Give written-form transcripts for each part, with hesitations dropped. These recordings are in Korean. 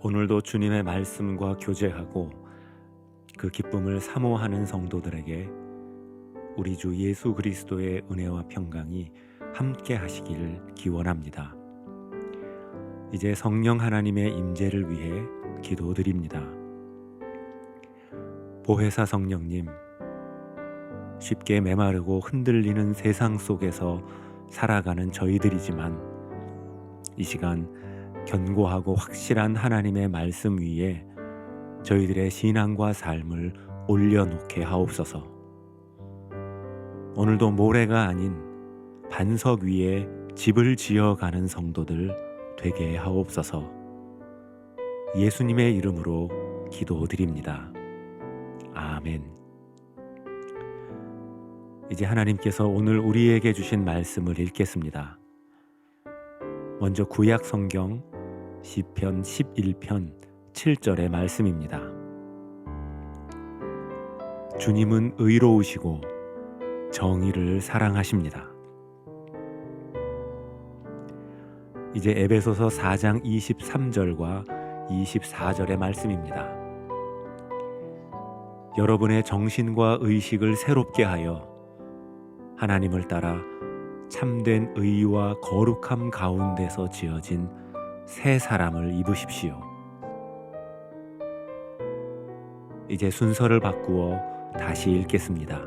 오늘도 주님의 말씀과 교제하고 그 기쁨을 사모하는 성도들에게 우리 주 예수 그리스도의 은혜와 평강이 함께 하시기를 기원합니다. 이제 성령 하나님의 임재를 위해 기도드립니다. 보혜사 성령님, 쉽게 메마르고 흔들리는 세상 속에서 살아가는 저희들이지만 이 시간 견고하고 확실한 하나님의 말씀 위에 저희들의 신앙과 삶을 올려놓게 하옵소서. 오늘도 모래가 아닌 반석 위에 집을 지어가는 성도들 되게 하옵소서. 예수님의 이름으로 기도드립니다. 아멘. 이제 하나님께서 오늘 우리에게 주신 말씀을 읽겠습니다. 먼저 구약 성경 시편 11편 7절의 말씀입니다. 주님은 의로우시고 정의를 사랑하십니다. 이제 에베소서 4장 23절과 24절의 말씀입니다. 여러분의 정신과 의식을 새롭게 하여 하나님을 따라 참된 의와 거룩함 가운데서 지어진 새 사람을 입으십시오. 이제 순서를 바꾸어 다시 읽겠습니다.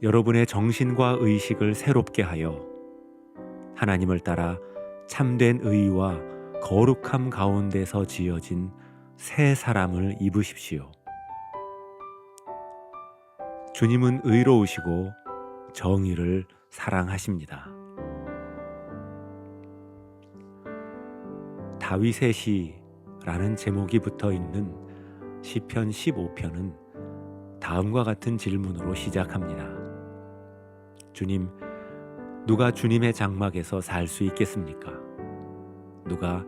여러분의 정신과 의식을 새롭게 하여 하나님을 따라 참된 의와 거룩함 가운데서 지어진 새 사람을 입으십시오. 주님은 의로우시고 정의를 사랑하십니다. 다윗의 시라는 제목이 붙어 있는 시편 15편은 다음과 같은 질문으로 시작합니다. 주님, 누가 주님의 장막에서 살 수 있겠습니까? 누가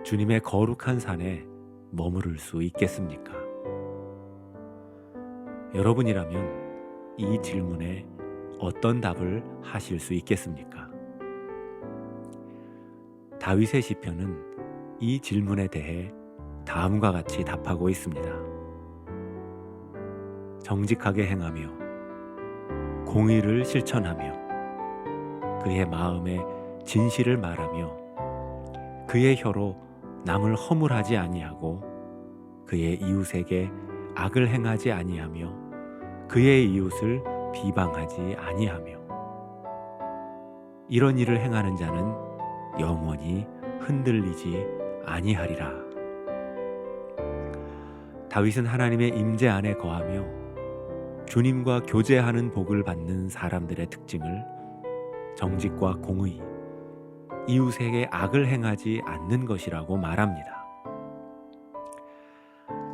주님의 거룩한 산에 머무를 수 있겠습니까? 여러분이라면 이 질문에 어떤 답을 하실 수 있겠습니까? 다윗의 시편은 이 질문에 대해 다음과 같이 답하고 있습니다. 정직하게 행하며 공의를 실천하며 그의 마음에 진실을 말하며 그의 혀로 남을 허물하지 아니하고 그의 이웃에게 악을 행하지 아니하며 그의 이웃을 비방하지 아니하며 이런 일을 행하는 자는 영원히 흔들리지 아니하리라. 다윗은 하나님의 임재 안에 거하며 주님과 교제하는 복을 받는 사람들의 특징을 정직과 공의, 이웃에게 악을 행하지 않는 것이라고 말합니다.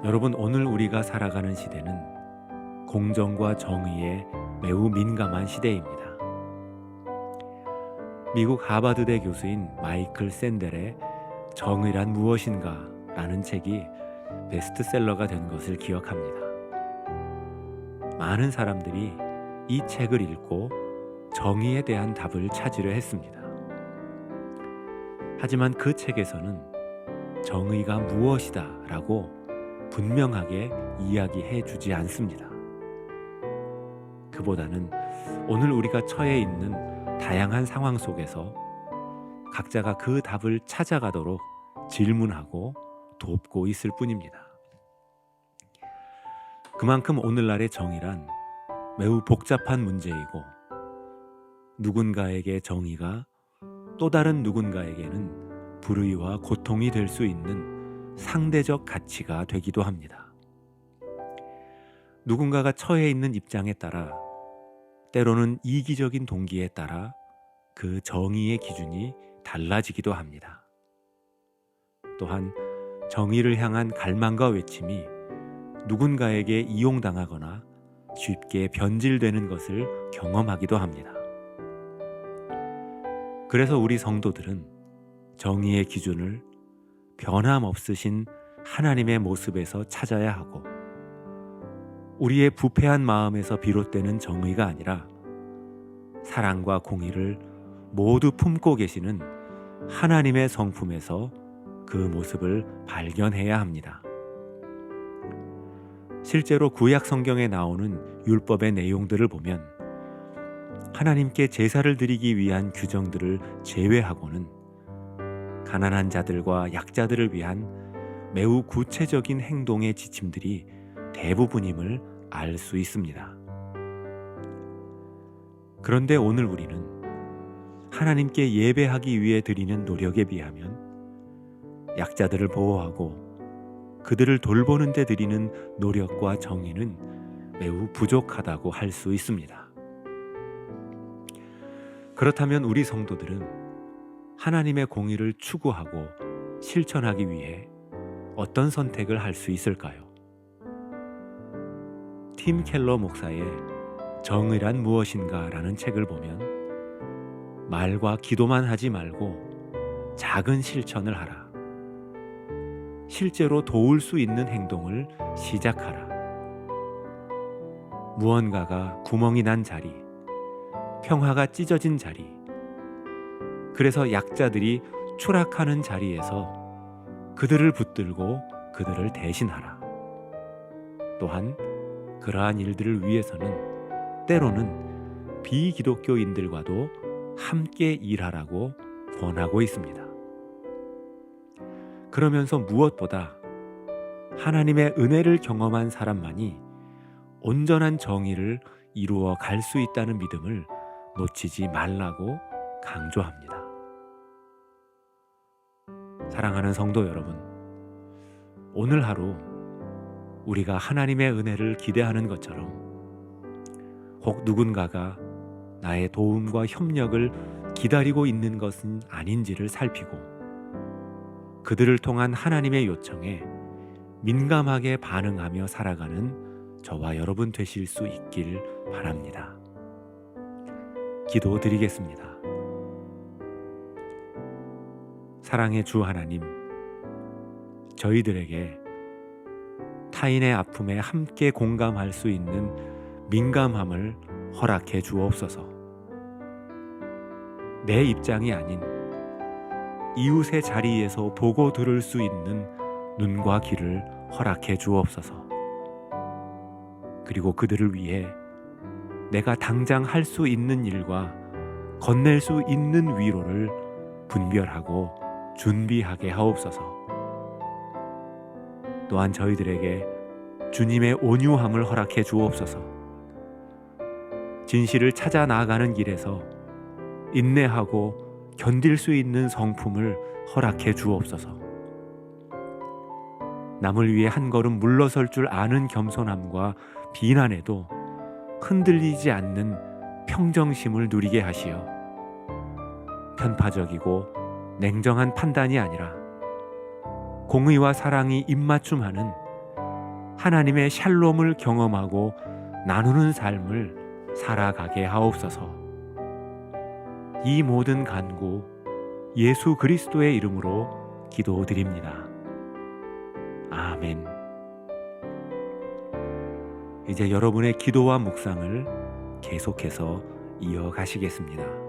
여러분, 오늘 우리가 살아가는 시대는 공정과 정의에 매우 민감한 시대입니다. 미국 하버드대 교수인 마이클 샌델의 정의란 무엇인가? 라는 책이 베스트셀러가 된 것을 기억합니다. 많은 사람들이 이 책을 읽고 정의에 대한 답을 찾으려 했습니다. 하지만 그 책에서는 정의가 무엇이다 라고 분명하게 이야기해 주지 않습니다. 그보다는 오늘 우리가 처해 있는 다양한 상황 속에서 각자가 그 답을 찾아가도록 질문하고 돕고 있을 뿐입니다. 그만큼 오늘날의 정의란 매우 복잡한 문제이고 누군가에게 정의가 또 다른 누군가에게는 불의와 고통이 될 수 있는 상대적 가치가 되기도 합니다. 누군가가 처해 있는 입장에 따라 때로는 이기적인 동기에 따라 그 정의의 기준이 달라지기도 합니다. 또한 정의를 향한 갈망과 외침이 누군가에게 이용당하거나 쉽게 변질되는 것을 경험하기도 합니다. 그래서 우리 성도들은 정의의 기준을 변함없으신 하나님의 모습에서 찾아야 하고 우리의 부패한 마음에서 비롯되는 정의가 아니라 사랑과 공의를 모두 품고 계시는 하나님의 성품에서 그 모습을 발견해야 합니다. 실제로 구약 성경에 나오는 율법의 내용들을 보면 하나님께 제사를 드리기 위한 규정들을 제외하고는 가난한 자들과 약자들을 위한 매우 구체적인 행동의 지침들이 대부분임을 알 수 있습니다. 그런데 오늘 우리는 하나님께 예배하기 위해 드리는 노력에 비하면 약자들을 보호하고 그들을 돌보는 데 드리는 노력과 정의는 매우 부족하다고 할 수 있습니다. 그렇다면 우리 성도들은 하나님의 공의를 추구하고 실천하기 위해 어떤 선택을 할 수 있을까요? 팀 켈러 목사의 정의란 무엇인가 라는 책을 보면 말과 기도만 하지 말고 작은 실천을 하라. 실제로 도울 수 있는 행동을 시작하라. 무언가가 구멍이 난 자리, 평화가 찢어진 자리, 그래서 약자들이 추락하는 자리에서 그들을 붙들고 그들을 대신하라. 또한 그러한 일들을 위해서는 때로는 비기독교인들과도 함께 일하라고 권하고 있습니다. 그러면서 무엇보다 하나님의 은혜를 경험한 사람만이 온전한 정의를 이루어 갈 수 있다는 믿음을 놓치지 말라고 강조합니다. 사랑하는 성도 여러분, 오늘 하루 우리가 하나님의 은혜를 기대하는 것처럼 혹 누군가가 나의 도움과 협력을 기다리고 있는 것은 아닌지를 살피고 그들을 통한 하나님의 요청에 민감하게 반응하며 살아가는 저와 여러분 되실 수 있길 바랍니다. 기도드리겠습니다. 사랑의 주 하나님, 저희들에게 타인의 아픔에 함께 공감할 수 있는 민감함을 허락해 주옵소서. 내 입장이 아닌 이웃의 자리에서 보고 들을 수 있는 눈과 귀를 허락해 주옵소서. 그리고 그들을 위해 내가 당장 할 수 있는 일과 건넬 수 있는 위로를 분별하고 준비하게 하옵소서. 또한 저희들에게 주님의 온유함을 허락해 주옵소서. 진실을 찾아 나아가는 길에서 인내하고 견딜 수 있는 성품을 허락해 주옵소서. 남을 위해 한 걸음 물러설 줄 아는 겸손함과 비난에도 흔들리지 않는 평정심을 누리게 하시어 편파적이고 냉정한 판단이 아니라 공의와 사랑이 입맞춤하는 하나님의 샬롬을 경험하고 나누는 삶을 살아가게 하옵소서. 이 모든 간구 예수 그리스도의 이름으로 기도드립니다. 아멘. 이제 여러분의 기도와 묵상을 계속해서 이어가시겠습니다.